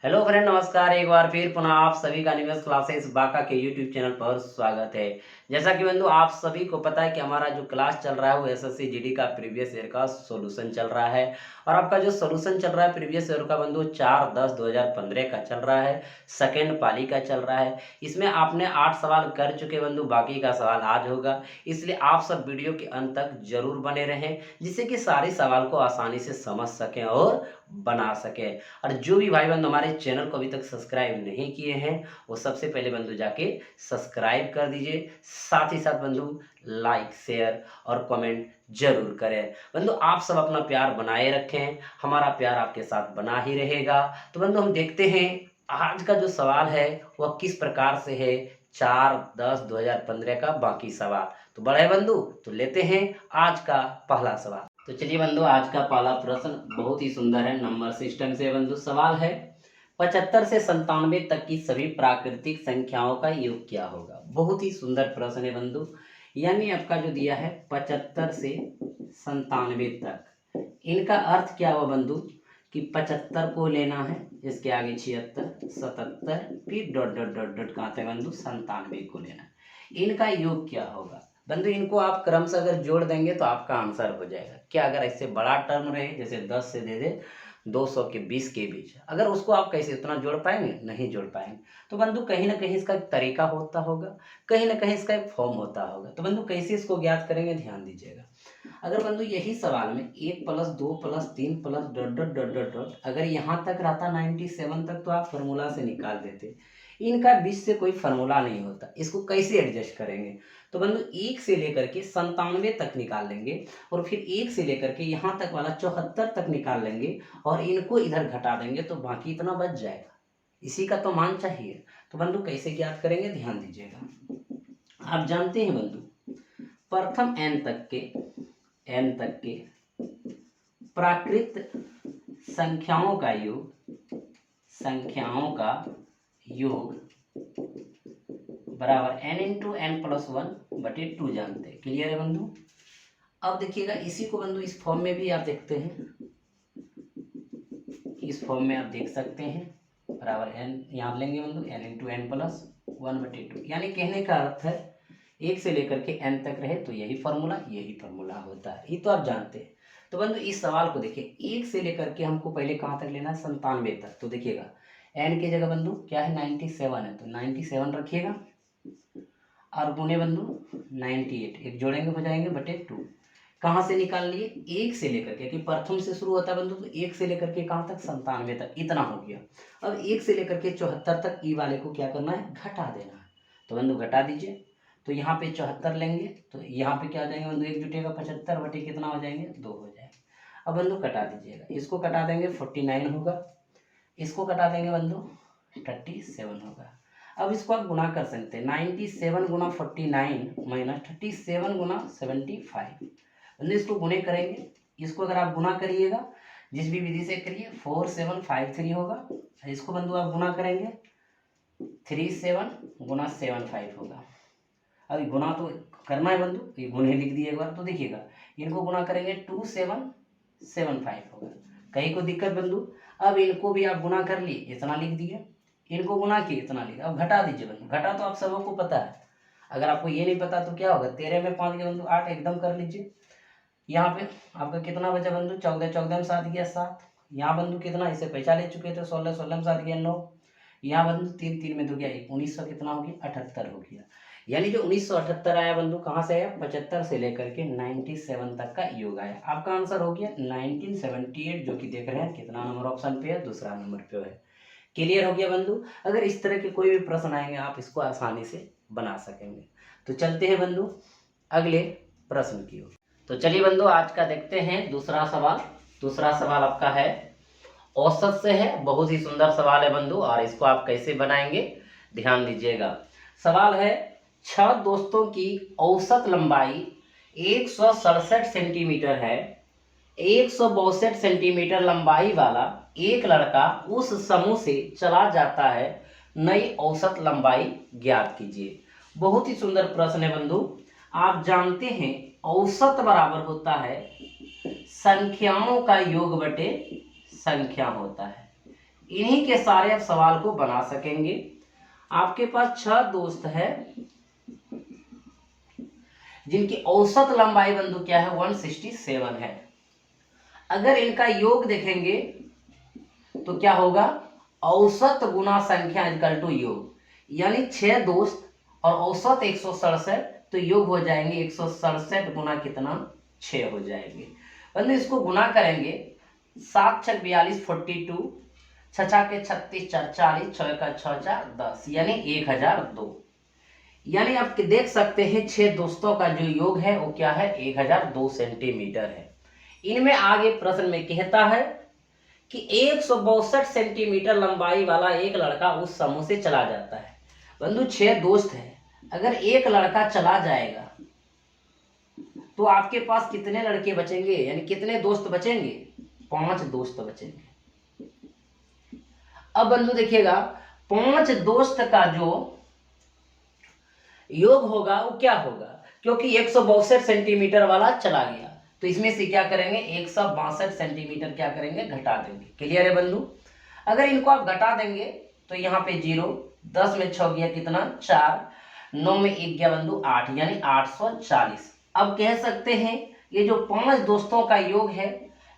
Hello friend, नमस्कार। एक बार फिर पुनः आप सभी का निवेश क्लासेस बाका के यूट्यूब चैनल पर स्वागत है। जैसा कि बंधु आप सभी को पता है कि हमारा जो क्लास चल रहा है वो एसएससी जीडी का प्रीवियस ईयर का सॉल्यूशन चल रहा है। और आपका जो सॉल्यूशन चल रहा है प्रीवियस ईयर का बंधु 4/10/2015 का चल रहा है, सेकेंड पाली का चल रहा है। इसमें आपने 8 सवाल कर चुके बंधु, बाकी का सवाल आज होगा। इसलिए आप सब वीडियो के अंत तक जरूर बने रहें, जिससे कि सारे सवाल को आसानी से समझ सकें और बना सकें। और जो भी भाई बंधु हमारे चैनल को अभी तक सब्सक्राइब नहीं किए हैं वो सबसे पहले बंधु जाके सब्सक्राइब कर दीजिए। साथ ही साथ बंधु लाइक शेयर और कमेंट जरूर करें। बंधु आप सब अपना प्यार बनाए रखें, हमारा प्यार आपके साथ बना ही रहेगा। तो बंधु हम देखते हैं आज का जो सवाल है वह किस प्रकार से है। 4/10/2015 का बाकी सवाल तो बड़ा है बंधु, तो लेते हैं आज का पहला सवाल। तो चलिए बंधु, आज का पहला प्रश्न बहुत ही सुंदर है, नंबर सिस्टम से बंधु सवाल है। 75 से 97 तक की सभी प्राकृतिक संख्याओं का योग क्या होगा। बहुत ही सुंदर प्रश्न है बंधु। यानी आपका जो दिया है 75 से 97 तक, इनका अर्थ क्या हुआ बंधु कि 75 को लेना है, इसके आगे 76 77 फिर डॉट डॉट डॉट डॉट कहाँ तक बंधु 97 को लेना है। इनका योग क्या होगा बंधु, इनको आप क्रम से अगर जोड़ देंगे तो आपका आंसर हो जाएगा। क्या अगर इससे बड़ा टर्म रहे, जैसे 10 से दे दे 200 के 20 के बीच, अगर उसको आप कैसे उतना जोड़ पाएंगे, नहीं जोड़ पाएंगे। तो बंधु कहीं ना कहीं इसका एक तरीका होता होगा, कहीं ना कहीं इसका एक फॉर्म होता होगा। तो बंधु कैसे इसको ज्ञात करेंगे, ध्यान दीजिएगा। अगर बंधु यही सवाल में 1+2+3+ dot dot dot dot dot अगर यहाँ तक रहता 97 तक तो आप फार्मूला से निकाल देते। इनका बीच से कोई फार्मूला नहीं होता, इसको कैसे एडजस्ट करेंगे। तो बंधु 1 से लेकर के 97 तक निकाल लेंगे और फिर 1 से लेकर के यहाँ तक वाला 74 तक निकाल लेंगे और इनको इधर घटा देंगे तो बाकी इतना बच जाएगा। इसी का तो मान चाहिए। तो बंधु कैसे ज्ञात करेंगे, ध्यान दीजिएगा। आप जानते हैं बंधु, प्रथम n तक के प्राकृत संख्याओं का योग बराबर n×n+1/2 जानते हैं। क्लियर है बंधु। अब देखिएगा इसी को बंधु इस फॉर्म में भी आप देखते हैं, इस फॉर्म में आप देख सकते हैं बराबर n यहाँ लेंगे बंधु n×n+1/2। यानी कहने का अर्थ है 1 से लेकर के n तक रहे तो यही फार्मूला होता है। ये तो आप जानते हैं। तो बंधु इस सवाल को देखिए, 1 से लेकर के हमको पहले कहाँ तक लेना है, 97 तक। तो देखिएगा n की जगह बंधु क्या है 97 है, तो 97 रखिएगा और गुने बंधु 98, एक जोड़ेंगे हो जाएंगे बटे 2। कहाँ से निकाल लिए, 1 से लेकर के, कि प्रथम से शुरू होता है बंधु, तो 1 से लेकर के कहाँ तक 97 तक, इतना हो गया। अब 1 से लेकर के 74 तक ई वाले को क्या करना है, घटा देना है। तो बंधु घटा दीजिए, तो यहाँ पे 74 लेंगे तो यहाँ पे क्या हो जाएंगे बंधु, एक जुटेगा 75 बटे कितना हो जाएंगे 2 हो जाएगा। अब बंधु कटा दीजिएगा, इसको कटा देंगे 49 होगा, इसको कटा देंगे बंधु 37 होगा। अब इसको आप गुना कर सकते हैं, 97 गुना 49 माइनस 37 गुना 75। बंधु इसको गुने करेंगे, इसको अगर आप गुना करिएगा जिस भी विधि से करिए 4753 होगा। इसको बंधु आप गुना करेंगे 37 गुना 75 होगा। अब गुना तो करना है बंधु, ये गुणे लिख दिए एक बार। तो देखिएगा इनको गुना करेंगे 2775 होगा। कहीं को दिक्कत बंधु, अब इनको भी आप गुना कर लिए, इतना लिख दिए, इनको गुना किए इतना लिख। अब घटा दीजिए बंधु, घटा तो आप सबको पता है। अगर आपको ये नहीं पता तो क्या होगा, 13 में 5 गया बंधु 8, एकदम कर लीजिए। यहाँ पे आपका कितना बचा बंधु, 14 14 में 7 गया 7। यहाँ बंधु कितना, इसे पैसा ले चुके थे 16 16 में 7 गया 9। यहाँ बंधु 3 3 में 2 गया 1900 कितना हो गया 78 हो गया। यानी जो 1978 आया बंधु कहाँ से आया, 75 से लेकर के 97 तक का योग आया। आपका आंसर हो गया 1978, जो कि देख रहे हैं कितना नंबर ऑप्शन पे है, दूसरा नंबर पे है। क्लियर हो गया बंधु। अगर इस तरह के कोई भी प्रश्न आएंगे आप इसको आसानी से बना सकेंगे। तो चलते हैं बंधु अगले प्रश्न की ओर। तो चलिए बंधु आज का देखते हैं दूसरा सवाल। दूसरा सवाल आपका है औसत से है, बहुत ही सुंदर सवाल है बंधु, और इसको आप कैसे बनाएंगे ध्यान दीजिएगा। सवाल है 6 दोस्तों की औसत लंबाई 167 सेंटीमीटर है। 162 सेंटीमीटर लंबाई वाला एक लड़का उस समूह से चला जाता है, नई औसत लंबाई ज्ञात कीजिए। बहुत ही सुंदर प्रश्न है बंधु। आप जानते हैं औसत बराबर होता है संख्याओं का योग बटे संख्या होता है। इन्हीं के सारे आप सवाल को बना सकेंगे। आपके पास 6 दोस्त है जिनकी औसत लंबाई बंधु क्या है 167 है। अगर इनका योग देखेंगे तो क्या होगा, औसत गुना संख्या इक्वल टू योग, यानी 6 दोस्त और औसत 167, तो योग हो जाएंगे 167 गुना कितना 6 हो जाएंगे। बंधु इसको गुना करेंगे 7 छक 42 42, 6 के 36 4 40, 6 का 6 4 10, यानी 1002। यानी आप देख सकते हैं 6 दोस्तों का जो योग है वो क्या है 1002 सेंटीमीटर है। इनमें आगे प्रश्न में कहता है कि 162 सेंटीमीटर लंबाई वाला एक लड़का उस समूह से चला जाता है। बंधु 6 दोस्त हैं, अगर एक लड़का चला जाएगा तो आपके पास कितने लड़के बचेंगे, यानी कितने दोस्त बचेंगे, 5 दोस्त बचेंगे। अब बंधु देखिएगा 5 दोस्त का जो योग होगा वो क्या होगा, क्योंकि 162 सेंटीमीटर वाला चला गया तो इसमें से क्या करेंगे 162 सेंटीमीटर क्या करेंगे घटा देंगे। क्लियर है बंधु। अगर इनको आप घटा देंगे तो यहाँ पे 0, 10 में 6 गया कितना 4, 9 में 1 गया बंधु 8, यानी 840। अब कह सकते हैं ये जो 5 दोस्तों का योग है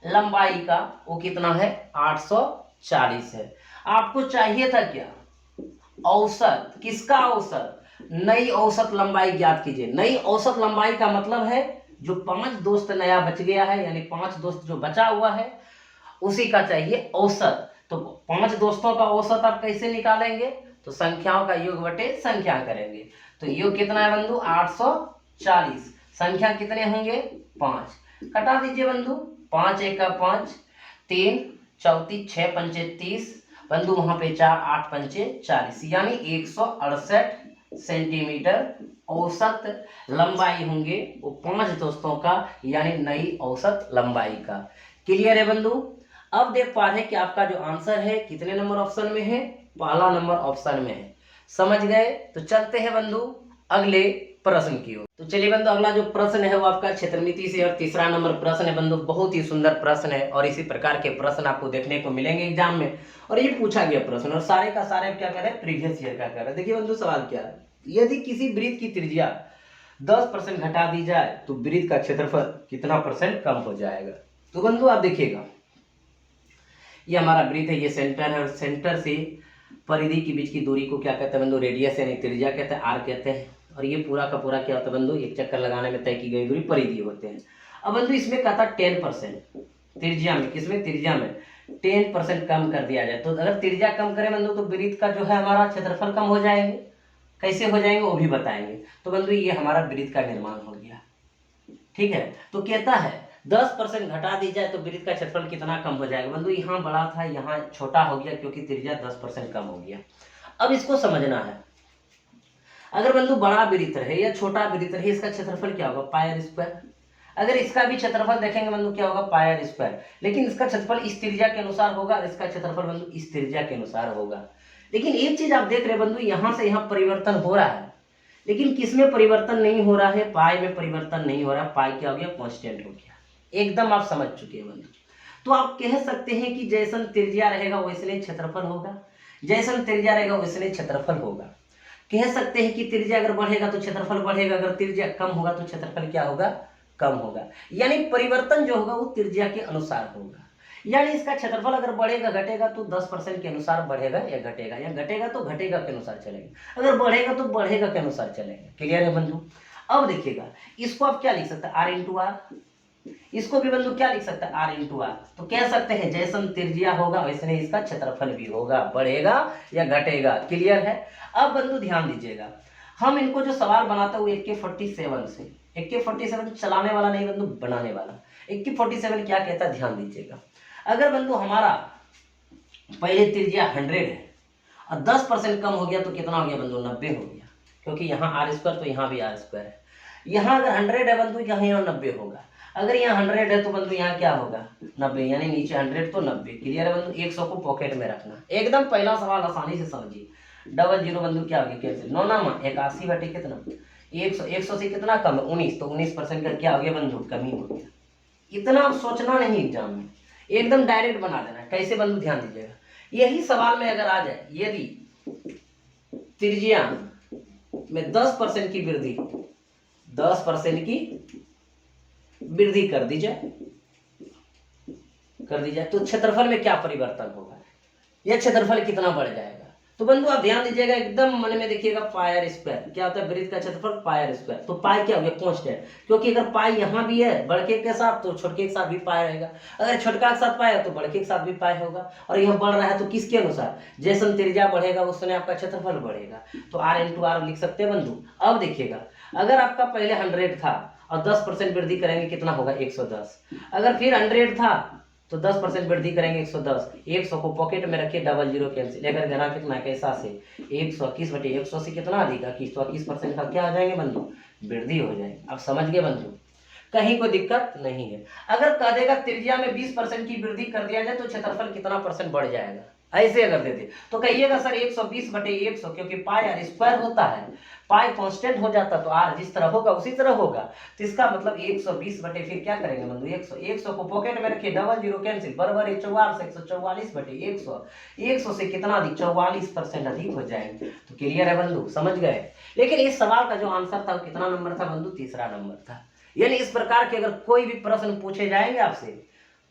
लंबाई का वो कितना है 840 है। आपको चाहिए था क्या, औसत। किसका औसत, नई औसत लंबाई ज्ञात कीजिए। नई औसत लंबाई का मतलब है जो 5 दोस्त नया बच गया है, यानी 5 दोस्त जो बचा हुआ है उसी का चाहिए औसत। तो 5 दोस्तों का औसत आप कैसे निकालेंगे, तो संख्याओं का योग बटे संख्या करेंगे। तो योग कितना है बंधु 840, संख्या कितने होंगे 5, कटा दीजिए बंधु, 5 1 का 5, 3 34 6 पंचे 30, बंधु वहां पे 4 8 पंचे 40, यानी 168 सेंटीमीटर औसत लंबाई होंगे वो 5 दोस्तों का, यानी नई औसत लंबाई का। क्लियर है बंधु। अब देख पा रहे हैं कि आपका जो आंसर है कितने नंबर ऑप्शन में है, पहला नंबर ऑप्शन में है। समझ गए। तो चलते हैं बंधु अगले प्रश्न की ओर। तो चलिए बंधु अगला जो प्रश्न है वो आपका क्षेत्रमिति से और तीसरा नंबर प्रश्न है बंधु। बहुत ही सुंदर प्रश्न है और इसी प्रकार के प्रश्न आपको देखने को मिलेंगे एग्जाम में, और ये पूछा गया प्रश्न और सारे का सारे क्या कर रहे हैं प्रीवियस ईयर का कर रहे हैं। देखिए बंधु सवाल क्या है, यदि किसी वृत्त की त्रिज्या 10% घटा दी जाए तो वृत्त का क्षेत्रफल कितना % कम हो जाएगा। तो बंधु आप देखिएगा ये हमारा वृत्त है, ये सेंटर है और सेंटर से परिधि के बीच की दूरी को क्या कहते हैं बंधु, रेडियस यानी त्रिज्या कहते हैं, आर कहते हैं। और ये पूरा का पूरा क्या होता है बंधु, एक चक्कर लगाने में तय की गई दूरी परिधि होते हैं। अब बंधु इसमें कहता है 10% त्रिज्या में, किसमें त्रिज्या में 10% कम कर दिया जाए, तो अगर त्रिज्या कम करें बंधु तो वृत्त का जो है हमारा क्षेत्रफल कम हो जाएंगे। कैसे हो जाएंगे वो भी बताएंगे। तो बंधु ये हमारा वृत्त का निर्माण हो गया। ठीक है, तो कहता है 10% घटा दी जाए तो वृत्त का क्षेत्रफल कितना कम हो जाएगा। बंधु यहाँ बड़ा था यहाँ छोटा हो गया क्योंकि त्रिज्या 10% कम हो गया। अब इसको समझना है, अगर बंधु बड़ा वृत्त रहे या छोटा वृत्त रहे इसका क्षेत्रफल क्या होगा पाई आर स्क्वायर। अगर इसका भी क्षेत्रफल देखेंगे बंधु क्या होगा पाई आर स्क्वायर, लेकिन इसका क्षेत्रफल इस त्रिज्या के अनुसार होगा, इसका क्षेत्रफल बंधु इस त्रिज्या के अनुसार होगा। लेकिन एक चीज आप देख रहे हैं बंधु यहाँ से यहाँ परिवर्तन हो रहा है, लेकिन किसमें परिवर्तन नहीं हो रहा है, पाई में परिवर्तन नहीं हो रहा है। पाई क्या हो गया कांस्टेंट हो गया। एकदम आप समझ चुके हैं बंधु। तो आप कह सकते हैं कि जैसन त्रिज्या रहेगा वैसने क्षेत्रफल होगा, जैसन त्रिज्या रहेगा वैसने क्षेत्रफल होगा। कह सकते हैं कि त्रिज्या अगर बढ़ेगा तो क्षेत्रफल बढ़ेगा, अगर त्रिज्या कम होगा तो क्षेत्रफल क्या होगा कम होगा। यानी परिवर्तन जो होगा वो त्रिज्या के अनुसार होगा। यानी इसका क्षेत्रफल अगर बढ़ेगा घटेगा तो 10% के अनुसार बढ़ेगा या घटेगा, या घटेगा तो घटेगा के अनुसार चलेगा, अगर बढ़ेगा तो बढ़ेगा के अनुसार चलेगा। क्लियर है बंधु। अब देखिएगा इसको आप क्या लिख सकते हैं आर इंटू आर, इसको भी बंधु क्या लिख सकते हैं आर इंटू आर। तो कह सकते हैं जैसन त्रिज्या होगा वैसे इसका क्षेत्रफल भी होगा, बढ़ेगा या घटेगा। क्लियर है। अब बंधु ध्यान दीजिएगा, हम इनको जो सवाल बनाते हैं वो AK47 से, AK47 चलाने वाला नहीं बंधु बनाने वाला। AK47 क्या कहता है ध्यान दीजिएगा। अगर बंधु हमारा पहले त्रिज्या 100 है और 10% कम हो गया तो कितना हो गया बंधु 90 हो गया, क्योंकि यहाँ आर स्क्वायर तो यहाँ भी आर स्क्वायर है। यहाँ अगर 100 है बंधु यहाँ 90 होगा, अगर यहाँ 100 है तो बंधु यहाँ क्या होगा 90, यानी नीचे 100 तो 90। क्लियर है बंधु। 100 को पॉकेट में रखना। एकदम पहला सवाल आसानी से समझिए। डबल जीरो बंधु क्या हो गया कैसे 9 नामा 81 बटे कितना 100 से कितना कम है 19, तो 19% का क्या हो गया बंधु कमी हो गया। इतना आप सोचना नहीं एग्जाम में, एकदम डायरेक्ट बना देना। कैसे बंधु ध्यान दीजिएगा, यही सवाल में अगर आ जाए, यदि त्रिज्या में 10% की वृद्धि, 10% की वृद्धि कर दी जाए तो क्षेत्रफल में क्या परिवर्तन होगा, यह क्षेत्रफल कितना बढ़ जाएगा। तो बंधु आप ध्यान दीजिएगा, एकदम मन में देखिएगा, पाई स्क्वायर क्या होता है, वृत्त का क्षेत्रफल पाई स्क्वायर। तो पाई क्या हो गया, कांस्टेंट, क्योंकि अगर पाई यहाँ भी है बड़के के साथ तो छोटके के साथ भी पाई रहेगा, अगर छोटका के साथ पाई है तो बड़के के साथ भी पाई होगा, और यह बढ़ रहा है तो किसके अनुसार, जैसे त्रिज्या बढ़ेगा उसने आपका क्षेत्रफल बढ़ेगा। तो r इंटू आर लिख सकते हैं बंधु। अब देखिएगा, अगर आपका पहले 100 था और 10% वृद्धि करेंगे कितना होगा, 110। अगर फिर 100 था तो 10% वृद्धि करेंगे 110। 100 को पॉकेट में रखिए, डबल जीरो कैंसिल, लेकर देना कितना है, कैसा से 121/100 से कितना अधिक, 121% का क्या आ जाएंगे बंधु, वृद्धि हो जाएगी। अब समझ गए बंधु, कहीं कोई दिक्कत नहीं है। अगर कह देगा त्रिज्या में 20% की वृद्धि कर दिया जाए तो क्षेत्रफल कितना परसेंट बढ़ जाएगा, ऐसे अगर देते तो कहिएगा सर 120/100, क्योंकि पाई आर स्क्वायर होता है, पाई कांस्टेंट हो जाता तो आर जिस तरह होगा उसी तरह होगा। तो इसका मतलब 120 बटे फिर क्या करेंगे बंधु, 100। 100 को पॉकेट में रखिए, डबल जीरो कैंसिल, बराबर 4 से 144/100। 100 से कितना अधिक, 44% अधिक हो जाएंगे। तो क्लियर है बंधु, समझ गए। लेकिन इस सवाल का जो आंसर था वो कितना नंबर था बंधु, तीसरा नंबर था। यानी इस प्रकार के अगर कोई भी प्रश्न पूछे जाएंगे आपसे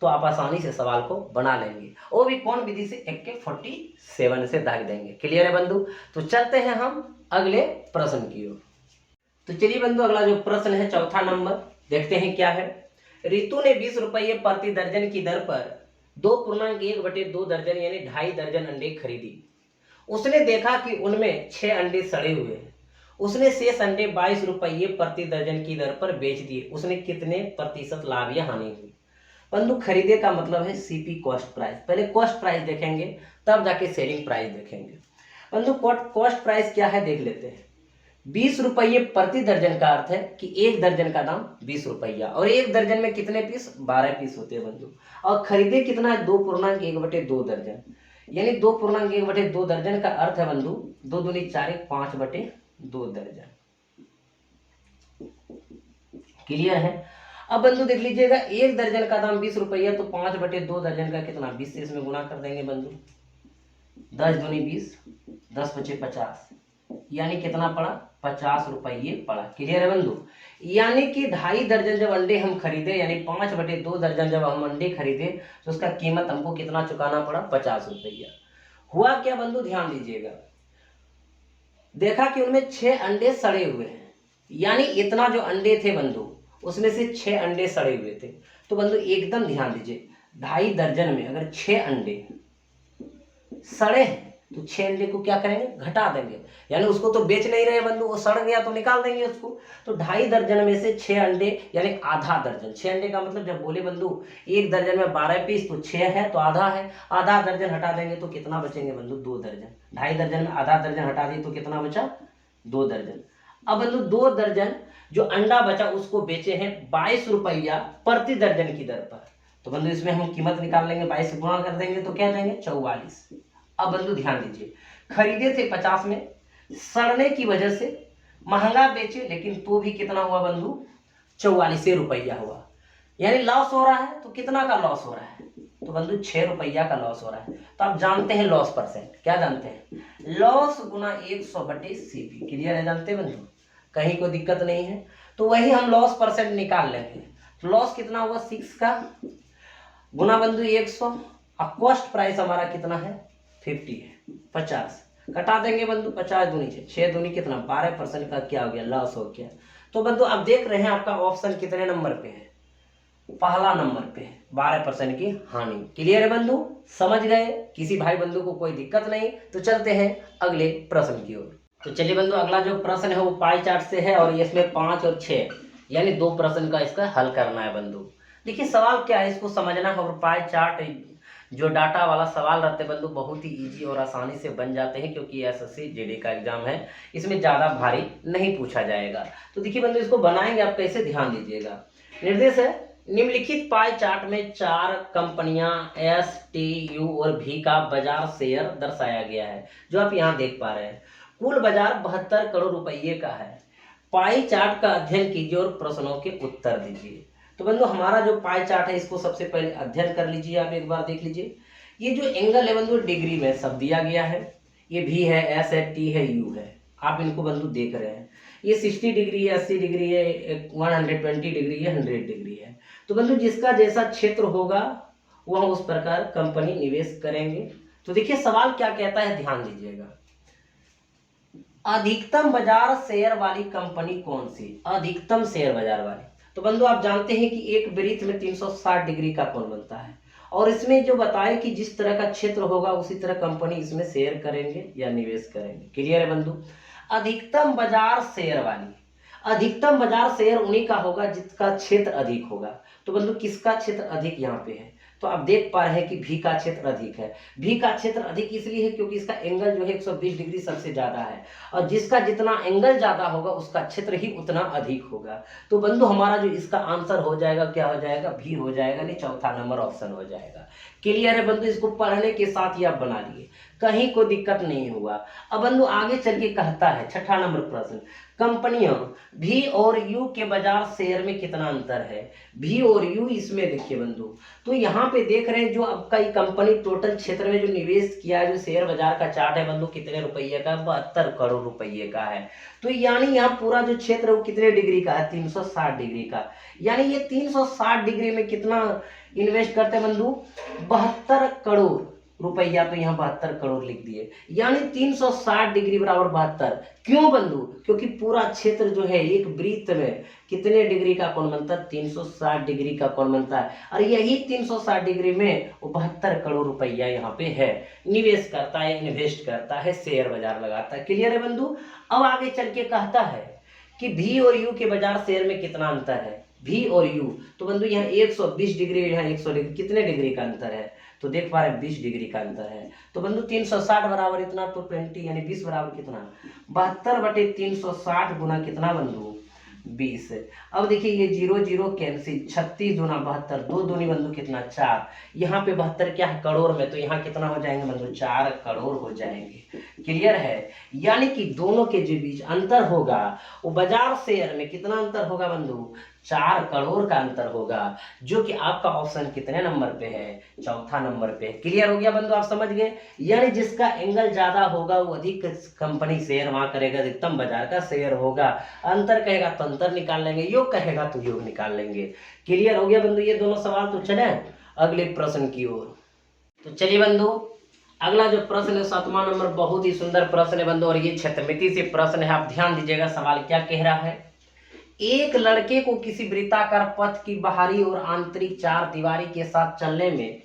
तो आप आसानी से सवाल को बना लेंगे, वो भी कौन विधि से, AK-47 से दाग देंगे। क्लियर है बंधु। तो चलते हैं हम अगले प्रश्न की ओर। तो चलिए बंधु, अगला जो प्रश्न है चौथा नंबर, देखते हैं क्या है। रितु ने 20 रुपये प्रति दर्जन की दर पर 2.1/2 दर्जन यानी 2.5 दर्जन अंडे खरीदी। उसने देखा कि उनमें 6 अंडे सड़े हुए हैं। उसने शेष अंडे 22 रुपये प्रति दर्जन की दर पर बेच दिए। उसने कितने प्रतिशत लाभ या हानि हुई। बंधु खरीदे का मतलब है CP कॉस्ट प्राइस, पहले कॉस्ट प्राइस देखेंगे तब जाके सेलिंग प्राइस देखेंगे। बंधु कॉस्ट प्राइस क्या है देख लेते हैं। 20 रुपये प्रति दर्जन का अर्थ है कि एक दर्जन का दाम 20 रुपया, और एक दर्जन में कितने पीस, 12 पीस होते हैं बंधु। और खरीदे कितना है, 2.1/2 दर्जन, यानी 2.1/2 दर्जन का अर्थ है बंधु 2 दूनी 4 5/2 दर्जन। क्लियर है। अब बंधु देख लीजिएगा, एक दर्जन का दाम 20 रुपया, तो 5/2 दर्जन का कितना, 20 से इसमें गुणा कर देंगे बंधु, 10 दूनी 20, 10 × 5 = 50, यानी कितना पड़ा, 50 रुपये पड़ा। क्लियर है बंधु। यानी कि 2.5 दर्जन जब अंडे हम खरीदे, यानी 5/2 दर्जन जब हम अंडे खरीदे तो उसका कीमत हमको कितना चुकाना पड़ा, 50 रुपया। हुआ क्या बंधु, ध्यान दीजिएगा, देखा कि उनमें 6 अंडे सड़े हुए हैं, यानी इतना जो अंडे थे बंधु उसमें से 6 अंडे सड़े हुए थे। तो बंधु एकदम ध्यान दीजिए, 2.5 दर्जन में अगर 6 अंडे सड़े हैं तो 6 अंडे को क्या करेंगे, घटा देंगे, यानी उसको तो बेच नहीं रहे बंधु, वो सड़ गया तो निकाल देंगे उसको। तो 2.5 दर्जन में से 6 अंडे यानी आधा दर्जन, 6 अंडे का मतलब जब बोले बंधु एक दर्जन में 12 पीस तो 6 है तो आधा है, आधा दर्जन हटा देंगे तो कितना बचेंगे बंधु, 2 दर्जन। 2.5 दर्जन में आधा दर्जन हटा दिए तो कितना बचा, 2 दर्जन। अब बंधु 2 दर्जन जो अंडा बचा उसको बेचे हैं 22 रुपया प्रति दर्जन की दर पर। तो बंधु इसमें हम कीमत निकाल लेंगे, 22 गुणा कर देंगे तो क्या जाएंगे, 44। अब बंधु ध्यान दीजिए, खरीदे थे 50 में, सड़ने की वजह से महंगा बेचे, लेकिन तो भी कितना हुआ बंधु, 44 रुपया हुआ, यानी लॉस हो रहा है। तो कितना का लॉस हो रहा है, तो बंधु 6 रुपया का लॉस हो रहा है। तो आप जानते हैं लॉस परसेंट, क्या जानते हैं, लॉस गुना 100/CP। क्लियर है, जानते हैं बंधु, कहीं कोई दिक्कत नहीं है। तो वही हम लॉस परसेंट निकाल लेंगे। तो लॉस कितना हुआ, 6 का गुना बंधु 100, और कॉस्ट प्राइस हमारा कितना है, 50 है, 50 कटा देंगे बंधु, 50 दूनी 6 दूनी कितना, 12% का क्या हो गया, लॉस हो गया। तो बंधु आप देख रहे हैं आपका ऑप्शन कितने नंबर पे है, पहला नंबर पे है, 12% की हानि। क्लियर है बंधु, समझ गए, किसी भाई बंधु को कोई दिक्कत नहीं। तो चलते हैं अगले प्रश्न की ओर। तो चलिए बंधु, अगला जो प्रश्न है वो पाई चार्ट से है, और इसमें 5 और 6 यानी 2 प्रश्न का इसका हल करना है बंधु। देखिए सवाल क्या है, इसको समझना है। और पाई चार्ट जो डाटा वाला सवाल रहते हैं बंधु बहुत ही इजी और आसानी से बन जाते हैं, क्योंकि SSC JD का एग्जाम है, इसमें ज़्यादा भारी नहीं पूछा जाएगा। तो देखिए बंधु, इसको बनाएंगे आप कैसे, ध्यान दीजिएगा। निर्देश है, निम्नलिखित पाई चार्ट में 4 कंपनियां S, T, U और V का बाजार शेयर दर्शाया गया है, जो आप यहाँ देख पा रहे हैं। कुल बाजार 72 करोड़ रुपये का है। पाई चार्ट का अध्ययन कीजिए और प्रश्नों के उत्तर दीजिए। तो बंधु हमारा जो पाई चार्ट है इसको सबसे पहले अध्ययन कर लीजिए, आप एक बार देख लीजिए ये जो एंगल है बंधु डिग्री में सब दिया गया है, ये भी है, एस है, टी है, यू है, आप इनको बंधु देख रहे हैं। ये 60 डिग्री है, 80 डिग्री है, 120 डिग्री है, 100 डिग्री है। तो बंधु जिसका जैसा क्षेत्र होगा वह उस प्रकार कंपनी निवेश करेंगे। तो देखिए सवाल क्या कहता है, ध्यान दीजिएगा। अधिकतम बाजार शेयर वाली कंपनी कौन सी? अधिकतम शेयर बाजार वाली। तो बंधु आप जानते हैं कि एक वृत्त में 360 डिग्री का कोण बनता है, और इसमें जो बताए कि जिस तरह का क्षेत्र होगा उसी तरह कंपनी इसमें शेयर करेंगे या निवेश करेंगे। क्लियर है बंधु? अधिकतम बाजार शेयर वाली, अधिकतम बाजार शेयर उन्हीं का होगा जिसका क्षेत्र अधिक होगा। तो बंधु किसका क्षेत्र अधिक यहाँ पे है? तो आप देख पा रहे हैं कि भी का क्षेत्र अधिक है। भी का क्षेत्र अधिक इसलिए है क्योंकि इसका एंगल जो है 120 डिग्री सबसे ज्यादा है, और जिसका जितना एंगल ज्यादा होगा उसका क्षेत्र ही उतना अधिक होगा। तो बंधु हमारा जो इसका आंसर हो जाएगा, क्या हो जाएगा? भी हो जाएगा, नहीं चौथा नंबर ऑप्शन हो जाएगा। क्लियर है बंधु? इसको पढ़ने के साथ ही आप बना लिए, कहीं कोई दिक्कत नहीं हुआ। अब बंधु आगे चल के कहता है छठा नंबर प्रश्न, कंपनियों भी और यू के बाजार शेयर में कितना अंतर है? भी और यू इसमें देखिए बंधु, तो यहाँ पे देख रहे हैं जो आपका ये कंपनी टोटल क्षेत्र में जो निवेश किया है, जो शेयर बाजार का चार्ट है बंधु, कितने रुपये का? 72 करोड़ रुपये का है। तो यानी यहाँ पूरा जो क्षेत्र वो कितने डिग्री का है? 360 डिग्री का। यानी ये 360 डिग्री में कितना इन्वेस्ट करते हैं बंधु? 72 करोड़ रुपया। तो यहाँ 72 करोड़ लिख दिए, यानी 360 डिग्री बराबर 72। क्यों बंधु? क्योंकि पूरा क्षेत्र जो है एक वृत्त में कितने डिग्री का कोण बनता है? 360 डिग्री का कोण बनता है, और यही 360 डिग्री में वो 72 करोड़ रुपया यहाँ पे है, निवेश करता है, इन्वेस्ट करता है, शेयर बाजार लगाता है। क्लियर है बंधु? अब आगे चल के कहता है कि भी और यू के बाजार शेयर में कितना अंतर है? भी और यू, तो बंधु यहाँ 120 डिग्री, यहाँ 100 डिग्री, कितने डिग्री का अंतर है? तो देख पा रहे हैं 20 डिग्री का अंतर है। तो बंधु 360 बराबर इतना, तो 20 यानी 20 बराबर कितना? 72/360 गुना कितना बंधु? 20। अब देखिए ये 0 0 कैंसिल, 36 दूना 72, 2 दूनी बंधु कितना? 4। यहाँ पे 72 क्या है? करोड़ में, तो यहाँ कितना हो जाएंगे बंधु? 4 करोड़ हो जाएंगे। क्लियर है? यानी कि दोनों के जो बीच अंतर होगा वो बाजार शेयर में कितना अंतर होगा बंधु? 4 करोड़ का अंतर होगा, जो कि आपका ऑप्शन कितने नंबर पे है? चौथा नंबर पे। क्लियर हो गया बंधु? आप समझ गए? यानी जिसका एंगल ज्यादा होगा वो अधिक कंपनी शेयर वहां करेगा, अधिकतम बाजार का शेयर होगा। अंतर कहेगा तो अंतर निकाल लेंगे, योग कहेगा तो योग निकाल लेंगे। क्लियर हो गया बंधु ये दोनों सवाल? तो चले अगले प्रश्न की ओर। तो चलिए बंधु अगला जो प्रश्न है 7वां नंबर, बहुत ही सुंदर प्रश्न है बंधु, और ये क्षेत्रमिति से प्रश्न है। आप ध्यान दीजिएगा सवाल क्या कह रहा है। एक लड़के को किसी वृत्ताकार पथ की बाहरी और आंतरिक चार दीवारी के साथ चलने में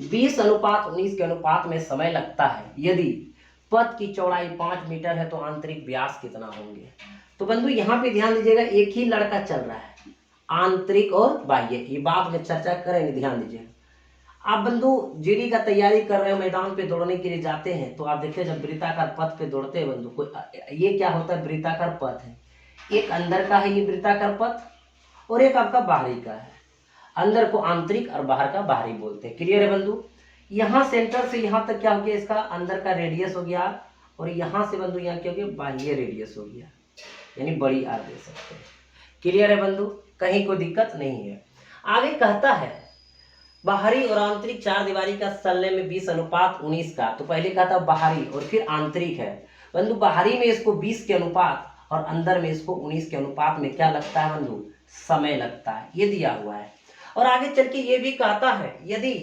20:19 के अनुपात में समय लगता है। यदि पथ की चौड़ाई 5 मीटर है तो आंतरिक व्यास कितना होंगे? तो बंधु यहाँ पे ध्यान दीजिएगा, एक ही लड़का चल रहा है, आंतरिक और बाह्य, ये बात में चर्चा करेंगे, ध्यान दीजिए। आप बंधु जीडी का तैयारी कर रहे हो, मैदान पे दौड़ने के लिए जाते हैं, तो आप देखिए जब वृत्ताकार पथ पे दौड़ते हैं बंधु, कोई ये क्या होता है? वृत्ताकार पथ है, एक अंदर का है ये वृत्ताकार पथ, और एक आपका बाहरी का है। अंदर को आंतरिक और बाहर का बाहरी बोलते हैं। क्लियर है बंधु? यहाँ सेंटर से यहाँ तक क्या हो गया? इसका अंदर का रेडियस हो गया, और यहाँ से बंधु यहाँ क्या हो गया? बाह्य रेडियस हो गया, यानी बड़ी आर दे सकते हैं। क्लियर है बंधु? कहीं कोई दिक्कत नहीं है। आगे कहता है बाहरी और आंतरिक चार दीवारी का चलने में 20:19 का, तो पहले कहा था बाहरी और फिर आंतरिक है बंधु। बाहरी में इसको 20 के अनुपात और अंदर में इसको 19 के अनुपात में क्या लगता है बंधु? समय लगता है, ये दिया हुआ है। और आगे चल के ये भी कहता है यदि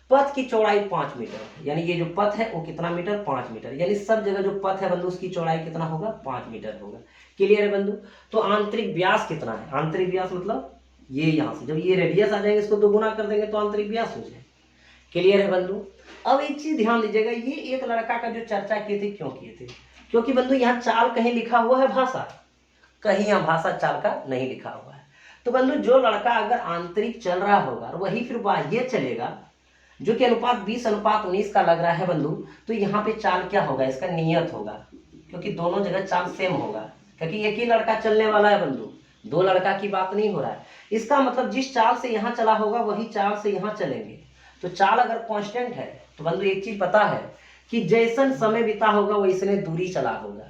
पथ की चौड़ाई 5 मीटर, यानी ये जो पथ है वो कितना मीटर? 5 मीटर, यानी सब जगह जो पथ है बंधु उसकी चौड़ाई कितना होगा? 5 मीटर होगा। क्लियर है बंधु? तो आंतरिक व्यास कितना है? आंतरिक व्यास मतलब ये यहाँ से जब ये रेडियस आ जाएंगे इसको 2 गुना कर देंगे तो आंतरिक व्यास हो जाए। क्लियर है बंधु? अब एक चीज ध्यान दीजिएगा, ये एक लड़का का जो चर्चा किए थे, क्यों किए थे? क्योंकि बंधु यहाँ चाल कहीं लिखा हुआ है भाषा, कहीं यहाँ भाषा चाल का नहीं लिखा हुआ है। तो बंधु जो लड़का अगर आंतरिक चल रहा होगा और वही फिर बाह्य चलेगा, जो कि अनुपात 20:19 का लग रहा है बंधु, तो यहाँ पे चाल क्या होगा? इसका नियत होगा, क्योंकि दोनों जगह चाल सेम होगा, क्योंकि एक ही लड़का चलने वाला है बंधु, 2 लड़का की बात नहीं हो रहा है। इसका मतलब जिस चाल से यहाँ चला होगा वही चाल से यहाँ चलेंगे। तो चाल अगर कांस्टेंट है तो बंधु एक चीज पता है कि जैसन समय बीता होगा वैसने दूरी चला होगा।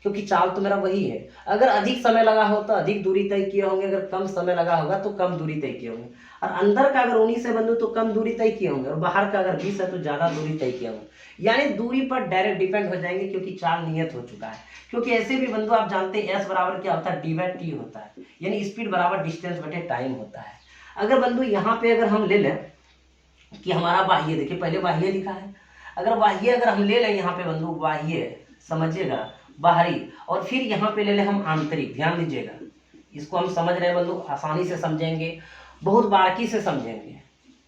क्योंकि चाल तो मेरा वही है। अगर अधिक समय लगा हो तो अधिक दूरी तय किए होंगे, अगर कम समय लगा होगा तो कम दूरी तय किए होंगे। और अंदर का अगर 19 है बंधु तो कम दूरी तय किए होंगे, और बाहर का अगर 20 है तो ज़्यादा दूरी तय किए होंगे। यानी दूरी पर डायरेक्ट डिपेंड हो जाएंगे, क्योंकि चाल नियत हो चुका है। क्योंकि ऐसे भी बंधु आप जानते हैं एस बराबर क्या होता है, डी/टी होता है, यानी स्पीड बराबर डिस्टेंस बटे टाइम होता है। अगर बंधु यहाँ पे अगर हम ले लें कि हमारा बाह्य, देखिए पहले बाह्य लिखा है, अगर बाह्य अगर हम ले लें यहाँ पे बंधु, बाह्य समझिएगा, बाहरी, और फिर यहाँ पे ले लें हम आंतरिक। ध्यान दीजिएगा, इसको हम समझ रहे हैं बंधु, आसानी से समझेंगे, बहुत बारीकी से समझेंगे।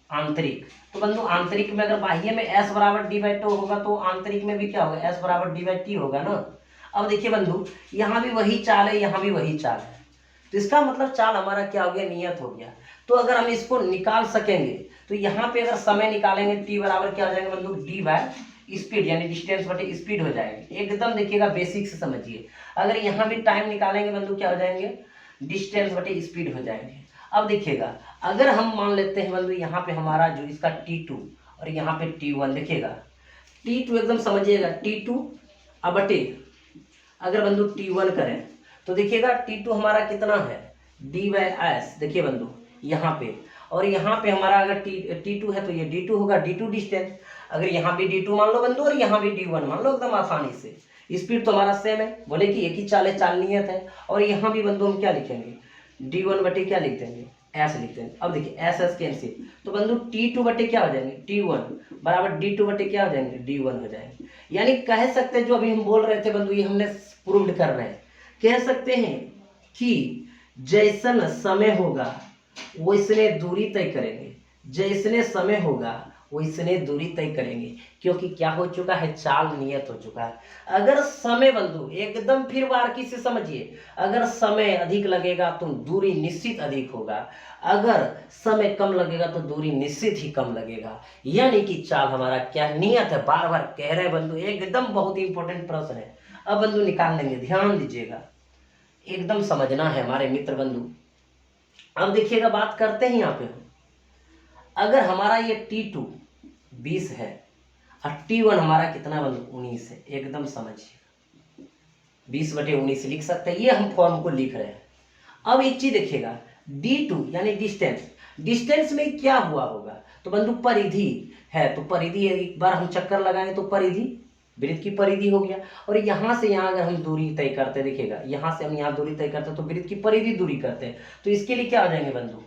आंतरिक, तो बंधु आंतरिक में अगर बाह्य में s बराबर डी/टी होगा तो आंतरिक में भी क्या होगा, s बराबर डी/टी होगा ना। अब देखिए बंधु, यहाँ भी वही चाल है, यहाँ भी वही चाल है, तो इसका मतलब चाल हमारा क्या हो गया, नियत हो गया। तो अगर हम इसको निकाल सकेंगे तो यहाँ पे अगर समय निकालेंगे t बराबर क्या हो जाएगा बंधु, डी/स्पीड, यानी डिस्टेंस बटे स्पीड हो जाएगी। एकदम देखिएगा बेसिक से समझिए। अगर यहाँ भी टाइम निकालेंगे बंधु क्या हो जाएंगे, डिस्टेंस बटे स्पीड हो जाएंगे। अब देखिएगा, अगर हम मान लेते हैं बंधु यहाँ पे हमारा जो इसका t2 और यहाँ पे t1, देखिएगा t2 एकदम समझिएगा, t2 अब बटे अगर बंधु t1 करें तो देखिएगा t2 हमारा कितना है, d/s, देखिए बंधु यहाँ पे, और यहाँ पे हमारा अगर t2 है तो ये d2 होगा, d2 डिस्टेंस। अगर यहाँ भी d2 मान लो बंधु और यहाँ भी d1 मान लो, एकदम आसानी से। स्पीड तो हमारा सेम है, बोले कि एक ही चाल है, चाल नियत है। और यहाँ भी बंधु हम क्या लिखेंगे, d1 बटे क्या लिख देंगे, s लिख देंगे। अब देखिए s कैंसिल, तो बंधु t2 बटे क्या हो जाएंगे, t1 बराबर d2 बटे क्या हो जाएंगे, d1 हो जाएंगे। यानी कह सकते हैं जो अभी हम बोल रहे थे बंधु, ये हमने प्रूव्ड कर रहे हैं। कह सकते हैं कि जैसन समय होगा वैसने दूरी तय करेंगे, जैसने समय होगा वैसने दूरी तय करेंगे, क्योंकि क्या हो चुका है, चाल नियत हो चुका है। अगर समय बंधु एकदम फिर बारीकी से समझिए, अगर समय अधिक लगेगा तो दूरी निश्चित अधिक होगा, अगर समय कम लगेगा तो दूरी निश्चित ही कम लगेगा। यानी कि चाल हमारा क्या नियत है, बार बार कह रहे हैं बंधु, एकदम बहुत ही इंपॉर्टेंट प्रश्न है। अब बंधु निकाल लेंगे, ध्यान दीजिएगा, एकदम समझना है हमारे मित्र बंधु। अब देखिएगा, बात करते हैं यहाँ पे, अगर हमारा ये t2 20 है और t1 हमारा कितना बंधु 19 है, एकदम समझिए 20/19 लिख सकते हैं, ये हम फॉर्म को लिख रहे हैं। अब एक चीज देखिएगा, d2 यानी डिस्टेंस, डिस्टेंस में क्या हुआ होगा, तो बंधु परिधि है, तो परिधि एक बार हम चक्कर लगाएंगे तो परिधि, वृत्त की परिधि हो गया। और यहाँ से यहाँ अगर हम दूरी तय करते, देखिएगा यहाँ से हम यहाँ दूरी तय करते तो वृत्त की परिधि दूरी करते हैं, तो इसके लिए क्या हो जाएंगे बंधु,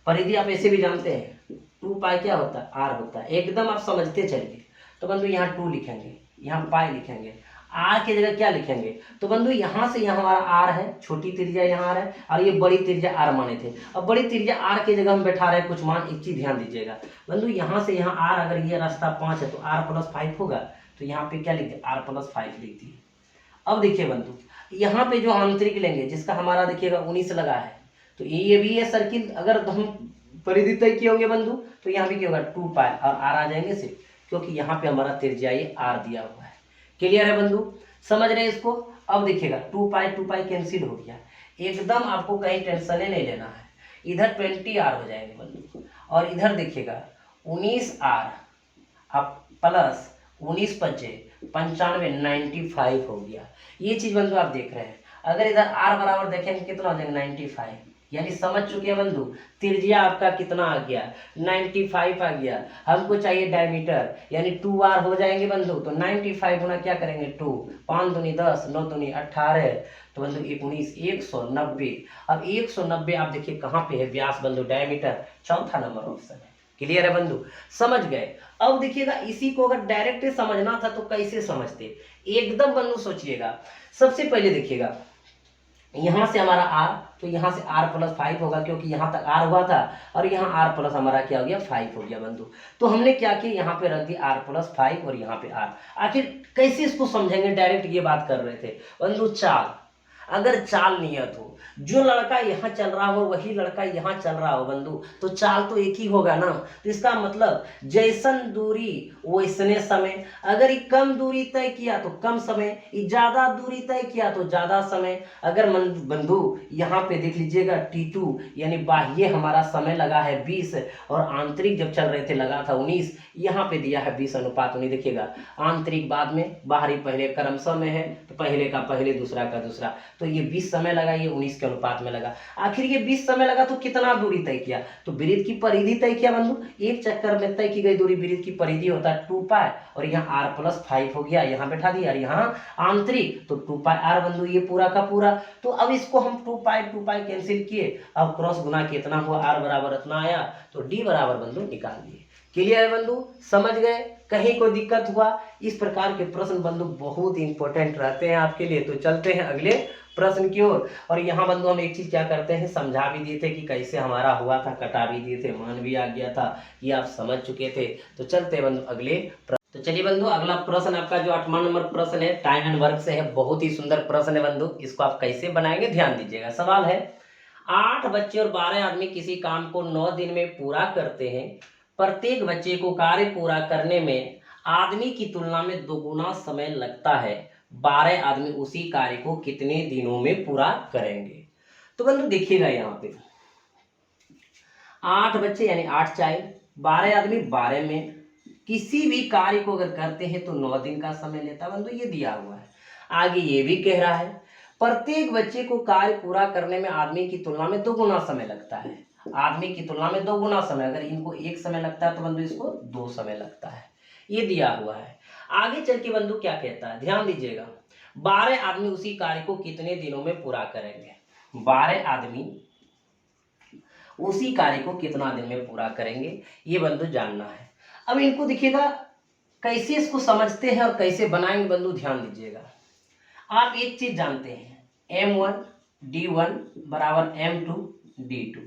परिधि आप ऐसे भी जानते हैं 2π क्या होता है, r होता है, एकदम आप समझते चलिए। तो बंधु यहाँ 2 लिखेंगे, यहाँ पाई लिखेंगे, r की जगह क्या लिखेंगे, तो बंधु यहाँ से यहाँ हमारा r है, छोटी त्रिज्या यहाँ है, और ये बड़ी त्रिज्या r माने थे। अब बड़ी त्रिज्या r की जगह हम बैठा रहे हैं कुछ मान, एक चीज ध्यान दीजिएगा बंधु, यहाँ से यहाँ r, अगर ये रास्ता 5 है तो r+5 होगा, तो यहाँ पे क्या लिख दिए, r+5 लिख दिए। अब देखिए बंधु, यहाँ पे जो आंतरिक लेंगे जिसका हमारा देखिएगा 19 लगा है, तो ये भी है सर्किल, अगर हम परिधि तय किए होंगे बंधु तो यहाँ भी क्या होगा 2π और r आ जाएंगे सिर्फ, क्योंकि यहाँ पे हमारा त्रिज्या ये r दिया हुआ है। क्लियर है बंधु, समझ रहे हैं इसको। अब देखिएगा 2π कैंसिल हो गया, एकदम आपको कहीं टेंशन नहीं लेना है, इधर 20r हो जाएंगे बंधु, और इधर देखिएगा 19r अब प्लस 19 × 95 95 हो गया। ये चीज बंधु आप देख रहे हैं, अगर इधर r बराबर देखेंगे कितना हो जाएगा 95, यानी समझ चुके हैं बंधु, त्रिज्या आपका कितना आ गया 95 आ गया। हमको चाहिए डायमीटर, यानी 2r हो जाएंगे बंधु, तो 95 गुना क्या करेंगे 2, 5 दूनी 10, 9 दूनी 18, तो बंधु 19 190। अब 190 आप देखिए कहाँ पे है व्यास बंधु, डायमीटर, चौथा नंबर ऑप्शन है। क्लियर है बंधु, समझ गए। अब देखिएगा, इसी को अगर डायरेक्ट समझना था तो कैसे समझते, एकदम बंधु सोचिएगा। सबसे पहले देखिएगा, यहाँ से हमारा r, तो यहाँ से r+5 होगा, क्योंकि यहाँ तक r हुआ था, और यहाँ r+ हमारा क्या हो गया 5 हो गया बंधु। तो हमने क्या किया, यहाँ पे रख दिया r+5 और यहाँ पे r। आखिर कैसे इसको समझेंगे, डायरेक्ट ये बात कर रहे थे बंधु। चाल, अगर चाल नियत हो, जो लड़का यहाँ चल रहा हो वही लड़का यहाँ चल रहा हो बंधु, तो चाल तो एक ही होगा ना। तो इसका मतलब जैसन दूरी वैसने समय, अगर ये कम दूरी तय किया तो कम समय, ये ज्यादा दूरी तय किया तो ज्यादा समय। अगर बंधु यहाँ पे देख लीजिएगा T2 यानी बाह्य हमारा समय लगा है 20 और आंतरिक जब चल रहे थे लगा था 19, यहाँ पे दिया है 20:19। देखिएगा आंतरिक बाद में, बाहरी पहले क्रमशः में है, तो पहले का पहले दूसरा का दूसरा, तो ये 20 समय लगा, ये 19 के अनुपात में लगा। आखिर ये 20 समय लगा तो कितना दूरी तय किया, तो वृत्त की परिधि तय किया बंधु। एक चक्कर में तय की गई दूरी वृत्त की परिधि होता है 2π, और यहाँ r+5 हो गया, यहाँ बैठा दिया, और यहाँ आंतरिक तो 2πr बंधु, ये पूरा का पूरा। तो अब इसको हम 2π कैंसिल किए, अब क्रॉस गुना कितना हुआ, r बराबर इतना आया, तो d बराबर बंधु निकाल दिए। क्लियर है बंधु, समझ गए, कहीं कोई दिक्कत हुआ? इस प्रकार के प्रश्न बंधु बहुत इंपॉर्टेंट रहते हैं आपके लिए। तो चलते हैं अगले प्रश्न की ओर। और यहाँ बंधु हम एक चीज क्या करते हैं, समझा भी दिए थे कि कैसे हमारा हुआ था, कटा भी दिए थे, मान भी आ गया था, ये आप समझ चुके थे। तो चलते हैं बंधु अगले प्रश्न। तो चलिए बंधु अगला प्रश्न आपका जो 8वां नंबर प्रश्न है, टाइम एंड वर्क से है। बहुत ही सुंदर प्रश्न है बंधु, इसको आप कैसे बनाएंगे ध्यान दीजिएगा। सवाल है 8 बच्चे और 12 आदमी किसी काम को 9 दिन में पूरा करते हैं। प्रत्येक बच्चे को कार्य पूरा करने में आदमी की तुलना में 2 गुना समय लगता है। 12 आदमी उसी कार्य को कितने दिनों में पूरा करेंगे? तो बंधु देखिएगा यहाँ पे 8 बच्चे यानी 8 चाइल्ड, 12 आदमी 12 में किसी भी कार्य को अगर करते हैं तो 9 दिन का समय लेता है बंधु, ये दिया हुआ है। आगे ये भी कह रहा है प्रत्येक बच्चे को कार्य पूरा करने में आदमी की तुलना में 2 गुना समय लगता है। आदमी की तुलना में 2 गुना समय, अगर इनको 1 समय लगता है तो बंधु इसको 2 समय लगता है, ये दिया हुआ है। आगे चल के बंधु क्या कहता है, ध्यान दीजिएगा। 12 आदमी उसी कार्य को कितने दिनों में पूरा करेंगे? 12 आदमी उसी कार्य को कितना दिन में पूरा करेंगे, ये बंधु जानना है। अब इनको देखिएगा कैसे इसको समझते हैं और कैसे बनाएंगे बंधु, ध्यान दीजिएगा। आप एक चीज जानते हैं M1 D1 बराबर M2 D2,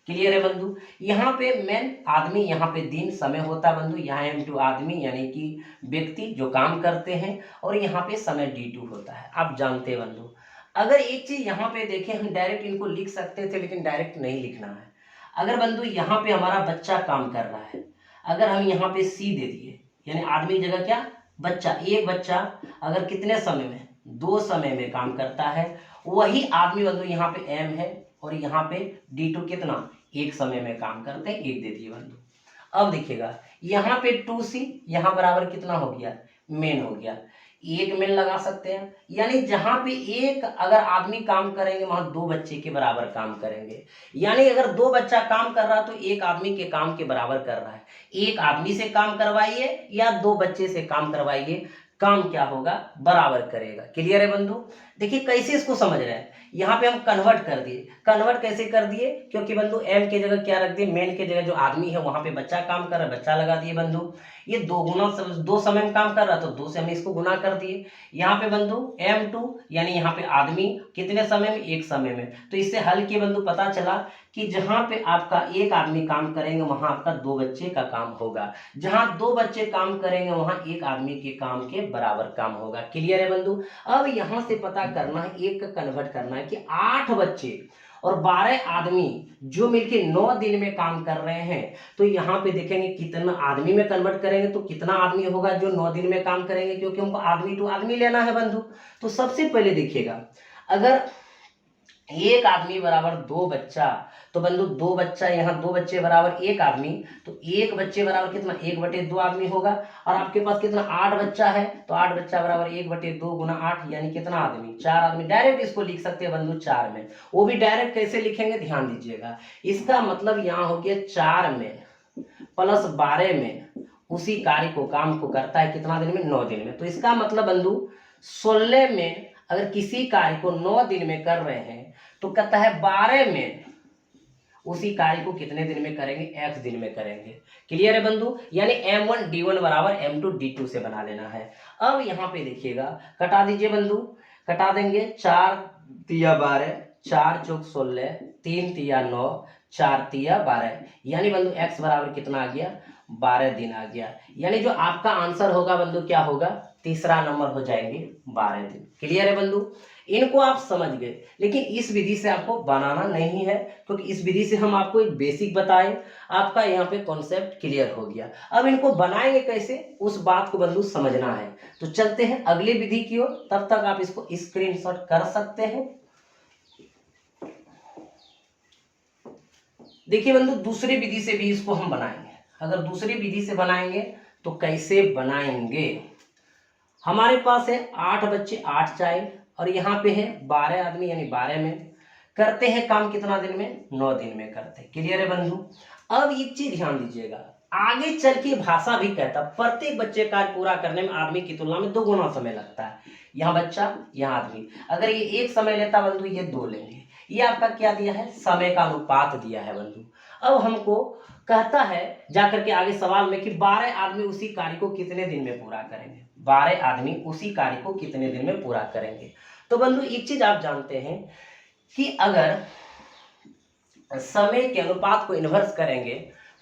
क्लियर है बंधु। यहाँ पे मेन आदमी, यहाँ पे दिन समय होता है बंधु, यहाँ M2 आदमी यानी कि व्यक्ति जो काम करते हैं, और यहाँ पे समय D2 होता है। आप जानते हैं बंधु, अगर एक चीज यहाँ पे देखें, हम डायरेक्ट इनको लिख सकते थे लेकिन डायरेक्ट नहीं लिखना है। अगर बंधु यहाँ पे हमारा बच्चा काम कर रहा है, अगर हम यहाँ पे C दे दिए यानी आदमी की जगह क्या बच्चा, एक बच्चा अगर कितने समय में, 2 समय में काम करता है, वही आदमी बंधु यहाँ पे M है, और यहाँ पे D2 कितना 1 समय में काम करते हैं, 1 दे दिए बंधु। अब देखिएगा यहाँ पे 2C, यहाँ बराबर कितना हो गया, मेन हो गया, 1 मेन लगा सकते हैं। यानी जहां पे एक अगर आदमी काम करेंगे वहां 2 बच्चे के बराबर काम करेंगे। यानी अगर 2 बच्चा काम कर रहा है तो 1 आदमी के काम के बराबर कर रहा है। 1 आदमी से काम करवाइए या 2 बच्चे से काम करवाइए, काम क्या होगा, बराबर करेगा। क्लियर है बंधु? देखिए कैसे इसको समझ रहे हैं। यहाँ पे हम कन्वर्ट कर दिए, कन्वर्ट कैसे कर दिए, क्योंकि बंधु M के जगह क्या रख दिए, मेन के जगह जो आदमी है वहां पे बच्चा काम कर रहा है, बच्चा लगा दिए बंधु। ये 2 समय में काम कर रहा तो 2 से हम इसको गुना कर दिए। यहाँ पे बंधु M2 यानी यहाँ पे आदमी कितने समय में, 1 समय में। तो इससे हल किए बंधु, पता चला कि जहां पे आपका 1 आदमी काम करेंगे वहां आपका 2 बच्चे का काम होगा, जहां 2 बच्चे काम करेंगे वहां 1 आदमी के काम के बराबर काम होगा। क्लियर है बंधु? अब यहां से पता करना है, 1 का कन्वर्ट करना है कि 8 बच्चे और 12 आदमी जो मिलके 9 दिन में काम कर रहे हैं, तो यहाँ पे देखेंगे कितना आदमी में कन्वर्ट करेंगे तो कितना आदमी होगा जो 9 दिन में काम करेंगे, क्योंकि हमको आदमी टू आदमी लेना है बंधु। तो सबसे पहले देखिएगा, अगर 1 आदमी बराबर 2 बच्चा, तो बंधु 2 बच्चा, यहाँ 2 बच्चे बराबर 1 आदमी, तो 1 बच्चे बराबर कितना, 1/2 आदमी होगा। और आपके पास कितना 8 बच्चा है, तो 8 बच्चा बराबर 1/2 गुना 8 यानी कितना आदमी, 4 आदमी। डायरेक्ट इसको लिख सकते हैं बंधु 4 में, वो भी डायरेक्ट कैसे लिखेंगे ध्यान दीजिएगा। इसका मतलब यहाँ हो गया 4 में प्लस 12 में उसी कार्य को, काम को करता है कितना दिन में, 9 दिन में। तो इसका मतलब बंधु 16 में अगर किसी कार्य को 9 दिन में कर रहे हैं तो कहता है 12 में उसी कार्य को कितने दिन में करेंगे, x दिन में करेंगे। क्लियर है बंधु? यानी M1 D1 बराबर M2 D2 से बना लेना है। अब यहाँ पे देखिएगा, कटा दीजिए बंधु, कटा देंगे, 4 तिया 12, 4 चौक 16, 3 तिया 9, 4 तिया 12, यानी बंधु x बराबर कितना आ गया, 12 दिन आ गया। यानी जो आपका आंसर होगा बंधु क्या होगा, तीसरा नंबर हो जाएंगे 12 दिन। क्लियर है बंधु, इनको आप समझ गए। लेकिन इस विधि से आपको बनाना नहीं है, क्योंकि इस विधि से हम आपको एक बेसिक बताए, आपका यहाँ पे कॉन्सेप्ट क्लियर हो गया। अब इनको बनाएंगे कैसे, उस बात को बंधु समझना है। तो चलते हैं अगली विधि की ओर, तब तक आप इसको स्क्रीनशॉट कर सकते हैं। देखिए बंधु, दूसरी विधि से भी इसको हम बनाएंगे। अगर दूसरी विधि से बनाएंगे तो कैसे बनाएंगे, हमारे पास है 8 बच्चे 8 चाइल्ड, और यहाँ पे है 12 आदमी, यानी 12 में करते हैं काम कितना दिन में, 9 दिन में करते हैं। क्लियर है बंधु। अब एक चीज ध्यान दीजिएगा, आगे चल के भाषा भी कहता प्रत्येक बच्चे कार्य पूरा करने में आदमी की तुलना में 2 गुना समय लगता है। यहाँ बच्चा यहाँ आदमी, अगर ये एक समय लेता बंधु, ये 2 लेंगे। ये आपका क्या दिया है, समय का अनुपात दिया है बंधु। अब हमको कहता है जाकर के आगे सवाल में कि 12 आदमी उसी कार्य को कितने दिन में पूरा करेंगे, 12 आदमी उसी कार्य को कितने दिन में पूरा करेंगे। तो बंधु एक चीज आप जानते हैं कि अगर समय के अनुपात को इन्वर्स करेंगे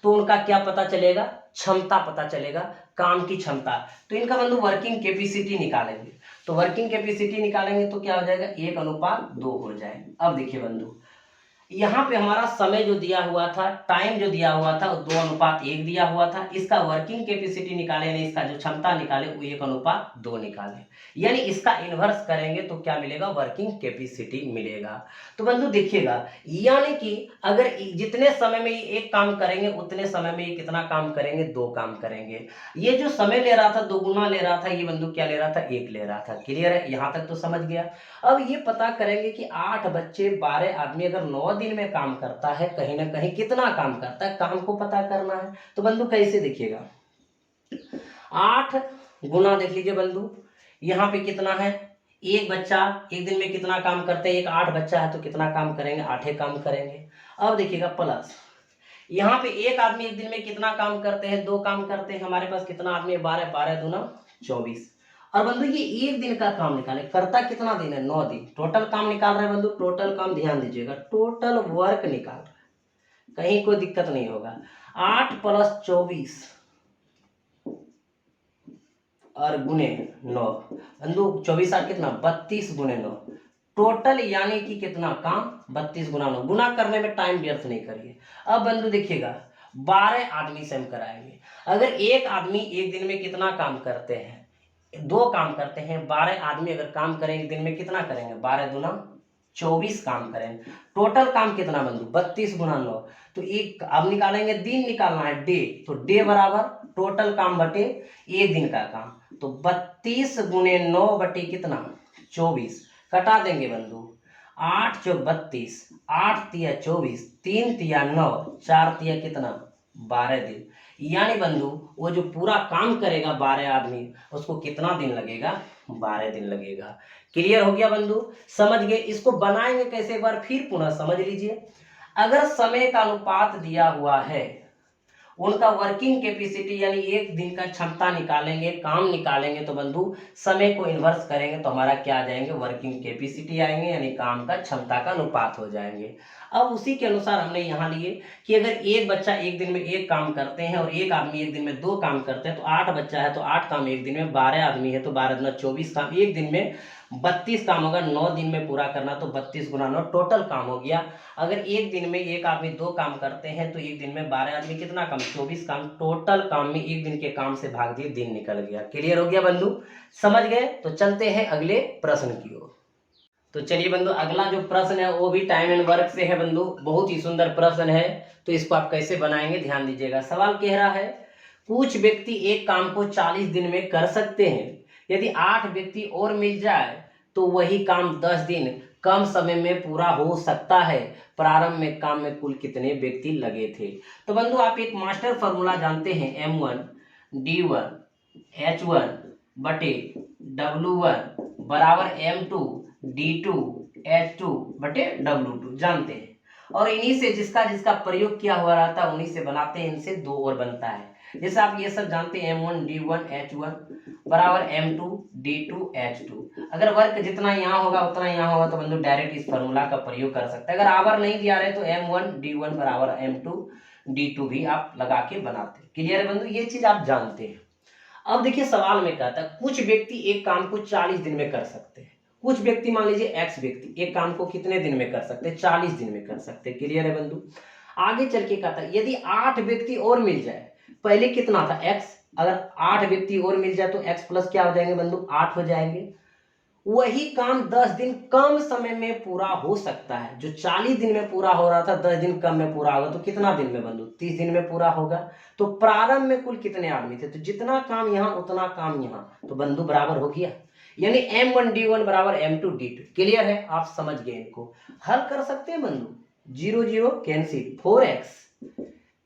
तो उनका क्या पता चलेगा, क्षमता पता चलेगा, काम की क्षमता। तो इनका बंधु वर्किंग कैपेसिटी निकालेंगे, तो वर्किंग कैपेसिटी निकालेंगे तो क्या हो जाएगा, 1:2 हो जाएगा। अब देखिए बंधु, यहाँ पे हमारा समय जो दिया हुआ था, टाइम जो दिया हुआ था, 2:1 दिया हुआ था। इसका वर्किंग कैपेसिटी निकाले, यानी इसका जो क्षमता निकाले वो 1:2 निकाले, यानी इसका इन्वर्स करेंगे तो क्या मिलेगा, वर्किंग कैपेसिटी मिलेगा। तो बंधु देखिएगा, यानी कि अगर जितने समय में ये एक काम करेंगे उतने समय में ये कितना काम करेंगे, 2 काम करेंगे। ये जो समय ले रहा था 2 गुना ले रहा था, ये बंधु क्या ले रहा था, 1 ले रहा था। क्लियर है, यहाँ तक तो समझ गया। अब ये पता करेंगे कि 8 बच्चे 12 आदमी अगर 9 दिन में काम करता है, कहीं ना कहीं कितना काम करता है, काम को पता करना है। तो बंधु कैसे देखिएगा, 8 गुना देख लीजिए बंधु, यहाँ पे कितना है, एक बच्चा एक दिन में कितना काम करते हैं, एक 8 बच्चा है तो कितना काम करेंगे, 8 काम करेंगे। अब देखिएगा प्लस, यहाँ पे एक आदमी एक दिन में कितना काम करते हैं, 2 काम करते हैं। हमारे पास कितना आदमी है, 12, 12 दूना 24। और बंधु ये एक दिन का काम निकाले, करता कितना दिन है, 9 दिन। टोटल काम निकाल रहे हैं बंधु, टोटल काम ध्यान दीजिएगा, टोटल वर्क निकाल रहे हैं, कहीं कोई दिक्कत नहीं होगा। 8 + 24 और गुने 9, बंधु 24 8 कितना, 32 गुने 9 टोटल, यानी कि कितना काम, 32 गुना 9। गुना करने में टाइम व्यर्थ नहीं करिए। अब बंधु देखिएगा, 12 आदमी से हम कराएंगे। अगर एक आदमी एक दिन में कितना काम करते हैं, 2 काम करते हैं। 12 आदमी अगर काम करेंगे दिन में कितना करेंगे, 12 दूना 24 काम करेंगे। टोटल काम कितना बंधु, 32 गुना 9। तो एक अब निकालेंगे, दिन निकालना है, डे, तो डे बराबर टोटल काम बटे एक दिन का काम। तो 32 गुने 9 बटे कितना, 24, कटा देंगे बंधु, 8 × 4 = 32, 8 × 24, 3 × 9, 4 × कितना, 12 दिन। यानी बंधु वो जो पूरा काम करेगा 12 आदमी, उसको कितना दिन लगेगा, 12 दिन लगेगा। क्लियर हो गया बंधु, समझ गए। इसको बनाएंगे कैसे, एक बार फिर पुनः समझ लीजिए। अगर समय का अनुपात दिया हुआ है, उनका वर्किंग कैपेसिटी यानी एक दिन का क्षमता निकालेंगे, काम निकालेंगे, तो बंधु समय को इन्वर्स करेंगे तो हमारा क्या आ जाएंगे, वर्किंग कैपेसिटी आएंगे, यानी काम का क्षमता का अनुपात हो जाएंगे। अब उसी के अनुसार हमने यहाँ लिए कि अगर एक बच्चा एक दिन में 1 काम करते हैं और एक आदमी एक दिन में 2 काम करते हैं, तो 8 बच्चा है तो 8 काम एक दिन में, 12 आदमी है तो 12 दूना 24 काम एक दिन में, 32 काम होगा 9 दिन में पूरा करना, तो 32 गुना 9 टोटल काम हो गया। अगर एक दिन में एक आदमी 2 काम करते हैं तो एक दिन में 12 आदमी कितना काम, 24 काम। टोटल काम में एक दिन के काम से भाग दिए, दिन निकल गया। क्लियर हो गया बंधु, समझ गए। तो चलते हैं अगले प्रश्न की ओर। तो चलिए बंधु, अगला जो प्रश्न है वो भी टाइम एंड वर्क से है बंधु, बहुत ही सुंदर प्रश्न है। तो इसको आप कैसे बनाएंगे ध्यान दीजिएगा। सवाल कह रहा है, कुछ व्यक्ति एक काम को 40 दिन में कर सकते हैं, यदि 8 व्यक्ति और मिल जाए तो वही काम 10 दिन कम समय में पूरा हो सकता है। प्रारंभ में काम में कुल कितने व्यक्ति लगे थे। तो बंधु आप एक मास्टर फॉर्मूला जानते हैं, M1D1 H1 बटे W1 बराबर M2 D2 H2 बटे W2 जानते हैं। और इन्हीं से जिसका जिसका प्रयोग किया हुआ रहता है उन्हीं से बनाते हैं, इनसे 2 और बनता है। जैसे आप ये सब जानते हैं, M1D1 H1 बराबर M2 D2 H2। अगर वर्क जितना यहाँ होगा उतना यहाँ होगा तो बंधु डायरेक्ट इस फॉर्मूला का प्रयोग कर सकते हैं। अगर आवर नहीं दिया रहे तो M1D1 बराबर M2 D2 भी आप लगा के बनाते हैं। क्लियर है बंधु, ये चीज आप जानते हैं। अब देखिए सवाल में कहता है कुछ व्यक्ति एक काम को 40 दिन में कर सकते हैं। कुछ व्यक्ति मान लीजिए एक्स व्यक्ति एक काम को कितने दिन में कर सकते हैं, 40 दिन में कर सकते हैं। क्लियर है बंधु। आगे चल के कहता है यदि 8 व्यक्ति और मिल जाए, पहले कितना था एक्स, अगर 8 व्यक्ति और मिल जाए तो एक्स प्लस क्या हो जाएंगे बंधु, 8 हो जाएंगे। वही काम 10 दिन कम समय में पूरा हो सकता है। जो 40 दिन में पूरा हो रहा था 10 दिन कम में पूरा होगा, तो कितना दिन में बंधु, 30 दिन में पूरा होगा। तो प्रारंभ में कुल कितने आदमी थे, तो जितना काम यहाँ उतना काम यहाँ, तो बंधु बराबर हो गया। यानी M1D1 बराबर M2D2। क्लियर है, आप समझ गए। इनको हल कर सकते हैं बंधु, 0 0 कैंसिल, 4x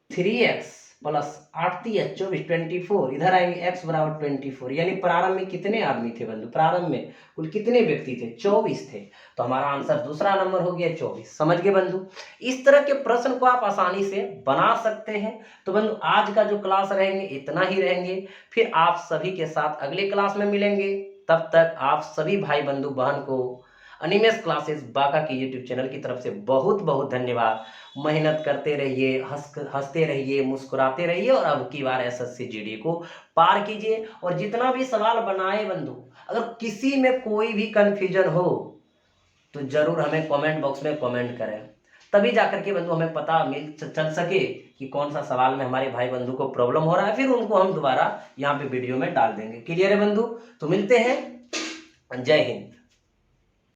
3x प्लस 8 3 24 24, इधर आएंगे x बराबर 24। यानी प्रारंभ में कितने आदमी थे बंधु, प्रारंभ में कुल कितने व्यक्ति थे, 24 थे। तो हमारा आंसर दूसरा नंबर हो गया 24। समझ गए बंधु। इस तरह के प्रश्न को आप आसानी से बना सकते हैं। तो बंधु आज का जो क्लास रहेंगे इतना ही रहेंगे, फिर आप सभी के साथ अगले क्लास में मिलेंगे। तब तक आप सभी भाई बंधु बहन को अनिमेष क्लासेस बांका की यूट्यूब चैनल की तरफ से बहुत बहुत धन्यवाद। मेहनत करते रहिए, हंसते रहिए, मुस्कुराते रहिए और अब की बार एसएससी जीडी को पार कीजिए। और जितना भी सवाल बनाए बंधु, अगर किसी में कोई भी कंफ्यूजन हो तो जरूर हमें कमेंट बॉक्स में कमेंट करें, तभी जाकर के बंधु हमें पता चल सके कि कौन सा सवाल में हमारे भाई बंधु को प्रॉब्लम हो रहा है, फिर उनको हम दोबारा यहाँ पे वीडियो में डाल देंगे। क्लियर है बंधु। तो मिलते हैं, जय हिंद।